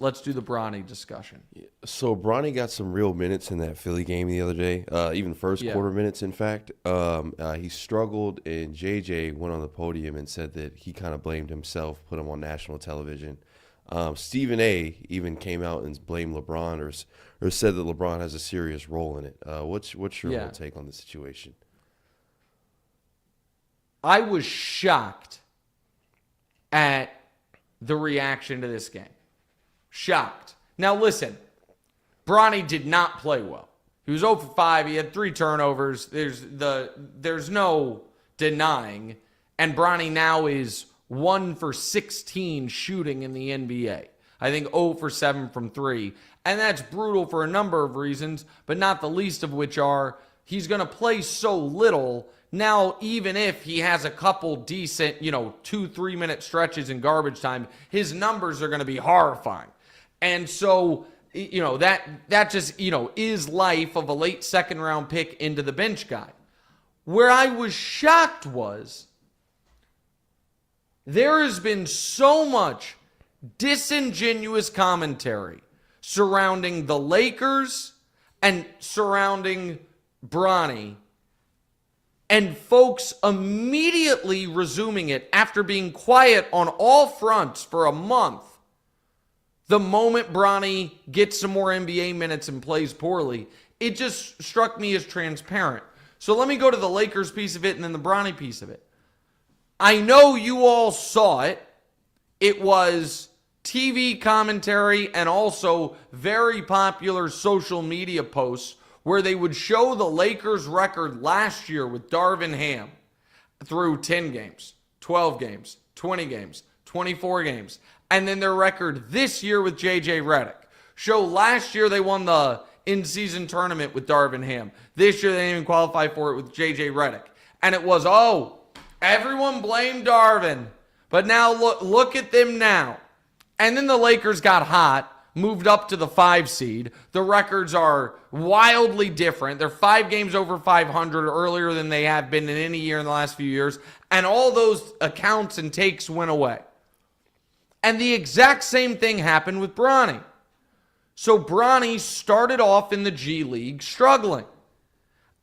let's do the Bronny discussion. So Bronny got some real minutes in that Philly game the other day, even first quarter minutes, in fact. He struggled, and JJ went on the podium and said that he kind of blamed himself, put him on national television. Stephen A. even came out and blamed LeBron or said that LeBron has a serious role in it. What's your take on the situation? I was shocked at the reaction to this game. Shocked. Now listen, Bronny did not play well. He was 0 for 5. He had 3 turnovers. There's no denying. And Bronny now is 1 for 16 shooting in the NBA. I think 0 for 7 from 3. And that's brutal for a number of reasons, but not the least of which are he's going to play so little. Now, even if he has a couple decent, 2-3 minute stretches in garbage time, his numbers are going to be horrifying. And so, that just, is life of a late second round pick into the bench guy. Where I was shocked was there has been so much disingenuous commentary surrounding the Lakers and surrounding Bronny, and folks immediately resuming it after being quiet on all fronts for a month. The moment Bronny gets some more NBA minutes and plays poorly, it just struck me as transparent. So let me go to the Lakers piece of it and then the Bronny piece of it. I know you all saw it. It was TV commentary and also very popular social media posts where they would show the Lakers' record last year with Darvin Ham through 10 games, 12 games, 20 games, 24 games, and then their record this year with J.J. Redick. Show last year they won the in-season tournament with Darvin Ham. This year they didn't even qualify for it with J.J. Redick. And it was, everyone blamed Darvin, but now look at them now. And then the Lakers got hot, moved up to the 5 seed. The records are wildly different. They're 5 games over 500 earlier than they have been in any year in the last few years. And all those accounts and takes went away. And the exact same thing happened with Bronny. So Bronny started off in the G League struggling.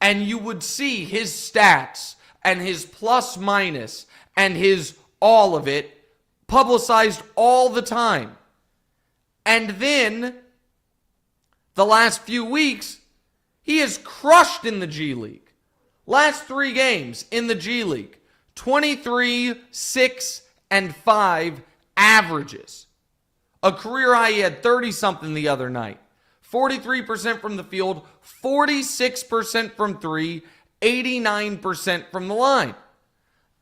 And you would see his stats and his plus minus and his all of it publicized all the time. And then, the last few weeks, he is crushed in the G League. Last 3 games in the G League, 23, 6, and 5 averages. A career high, he had 30-something the other night. 43% from the field, 46% from 3, 89% from the line.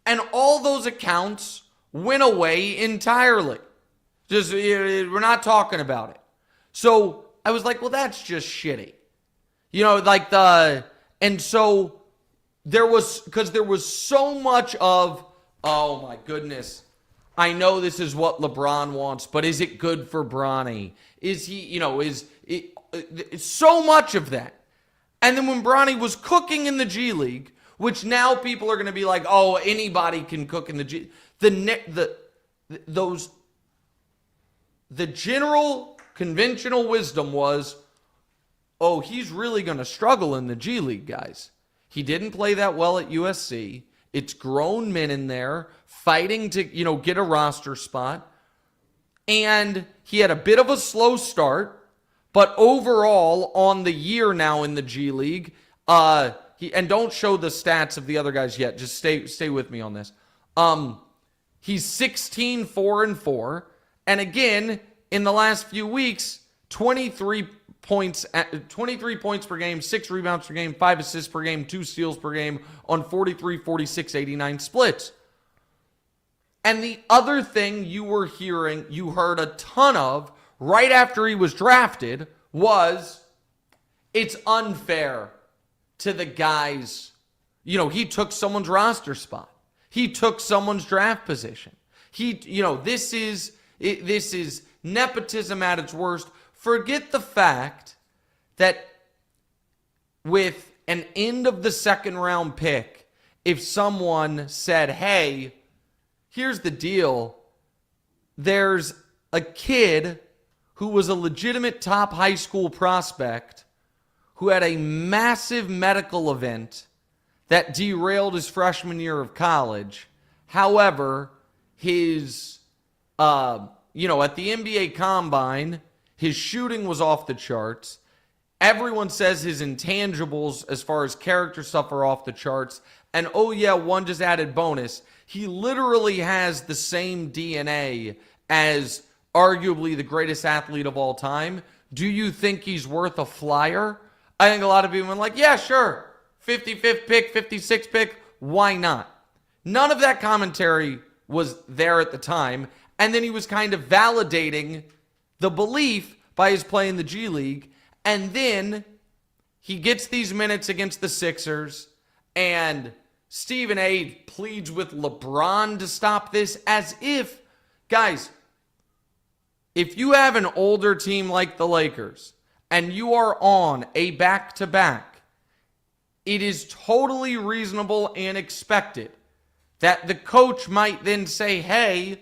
And all those accounts went away entirely. Just, we're not talking about it. So I was like, well, that's just shitty. And so there was so much of, oh my goodness, I know this is what LeBron wants, but is it good for Bronny? Is he, so much of that. And then when Bronny was cooking in the G League, which now people are going to be like, oh, anybody can cook in the G League. The general conventional wisdom was, oh, he's really going to struggle in the G League, guys. He didn't play that well at USC. It's grown men in there fighting to, get a roster spot. And he had a bit of a slow start, but overall on the year now in the G League, and don't show the stats of the other guys yet. Just stay with me on this. He's 16, 4, and 4. And again, in the last few weeks, 23 points per game, 6 rebounds per game, 5 assists per game, 2 steals per game on 43, 46, 89 splits. And the other thing you heard a ton of right after he was drafted was it's unfair to the guys. He took someone's roster spot. He took someone's draft position. This is nepotism at its worst. Forget the fact that with an end of the second round pick, if someone said, hey, here's the deal. There's a kid who was a legitimate top high school prospect, who had a massive medical event that derailed his freshman year of college. However, his, at the NBA Combine, his shooting was off the charts. Everyone says his intangibles as far as character stuff are off the charts. And oh yeah, one just added bonus. He literally has the same DNA as arguably the greatest athlete of all time. Do you think he's worth a flyer? I think a lot of people are like, yeah, sure. 55th pick, 56th pick. Why not? None of that commentary was there at the time. And then he was kind of validating the belief by his play in the G League. And then he gets these minutes against the Sixers, and Stephen A. pleads with LeBron to stop this as if, guys, if you have an older team like the Lakers and you are on a back-to-back, it is totally reasonable and expected that the coach might then say, hey,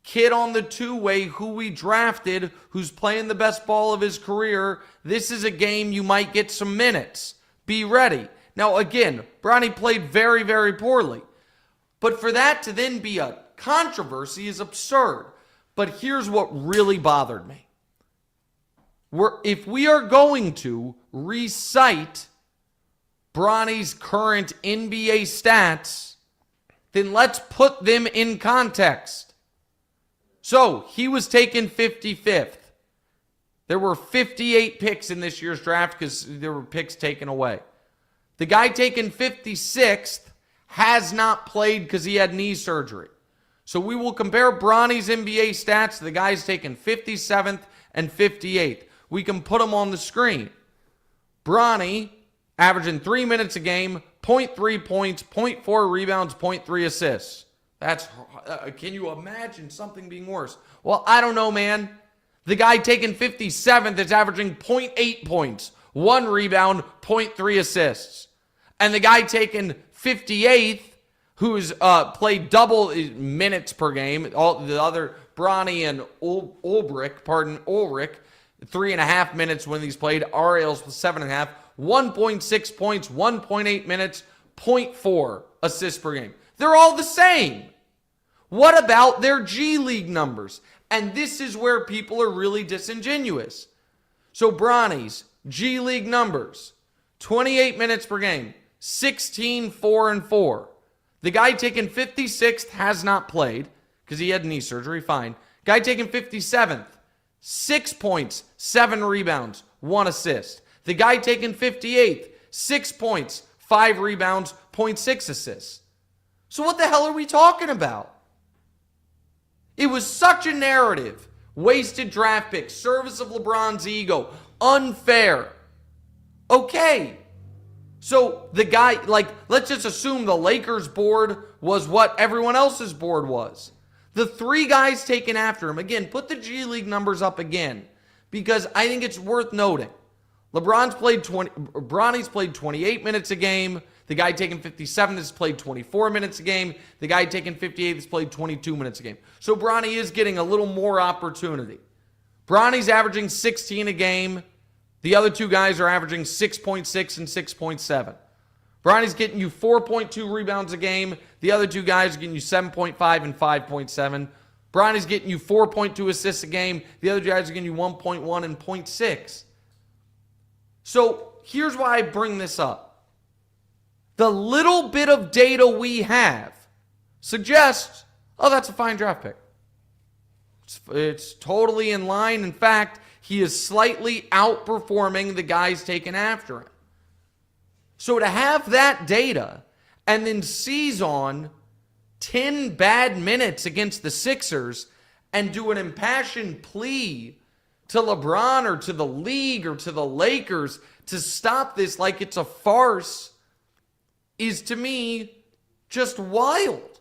kid on the two-way who we drafted, who's playing the best ball of his career, this is a game you might get some minutes. Be ready. Now, again, Bronny played very, very poorly. But for that to then be a controversy is absurd. But here's what really bothered me. If we are going to recite Bronny's current NBA stats, then let's put them in context. So, he was taken 55th. There were 58 picks in this year's draft because there were picks taken away. The guy taken 56th has not played because he had knee surgery. So we will compare Bronny's NBA stats to the guys taken 57th and 58th. We can put them on the screen. Bronny, averaging 3 minutes a game, 0.3 points, 0.4 rebounds, 0.3 assists. Can you imagine something being worse? Well, I don't know, man. The guy taken 57th is averaging 0.8 points, 1 rebound, 0.3 assists. And the guy taken 58th, who's played double minutes per game, all the other Bronny and Ulrich, 3.5 minutes when he's played. Ariel's 7.5, 1.6 points, 1.8 minutes, 0.4 assists per game. They're all the same. What about their G League numbers? And this is where people are really disingenuous. So Bronny's G League numbers, 28 minutes per game, 16, 4, and 4. The guy taken 56th has not played because he had knee surgery, fine. Guy taken 57th, 6 points, 7 rebounds, 1 assist. The guy taken 58th, 6 points, 5 rebounds, 0.6 assists. So what the hell are we talking about? It was such a narrative. Wasted draft pick, service of LeBron's ego, unfair. Okay. So the guy, let's just assume the Lakers board was what everyone else's board was. The 3 guys taken after him, again, put the G League numbers up again, because I think it's worth noting. Bronny's played 28 minutes a game. The guy taking 57 has played 24 minutes a game. The guy taking 58 has played 22 minutes a game. So Bronny is getting a little more opportunity. Bronny's averaging 16 a game. The other 2 guys are averaging 6.6 and 6.7. Bronny's getting you 4.2 rebounds a game. The other 2 guys are getting you 7.5 and 5.7. Bronny's getting you 4.2 assists a game. The other guys are getting you 1.1 and 0.6. So here's why I bring this up. The little bit of data we have suggests, oh, that's a fine draft pick. It's totally in line. In fact, he is slightly outperforming the guys taken after him. So to have that data and then seize on 10 bad minutes against the Sixers and do an impassioned plea to LeBron or to the league or to the Lakers to stop this like it's a farce is, to me, just wild.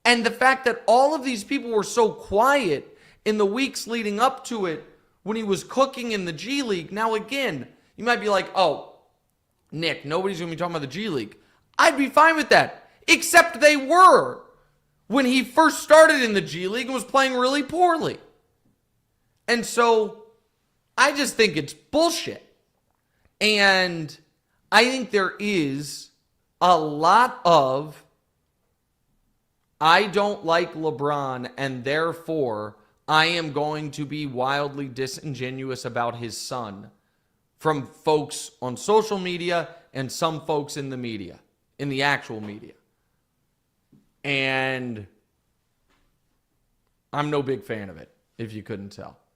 And the fact that all of these people were so quiet in the weeks leading up to it when he was cooking in the G League. Now, again, you might be like, oh, Nick, nobody's going to be talking about the G League. I'd be fine with that, except they were when he first started in the G League and was playing really poorly. And so I just think it's bullshit. And I think there is a lot of I don't like LeBron, and therefore I am going to be wildly disingenuous about his son from folks on social media and some folks in the media, in the actual media. And I'm no big fan of it, if you couldn't tell.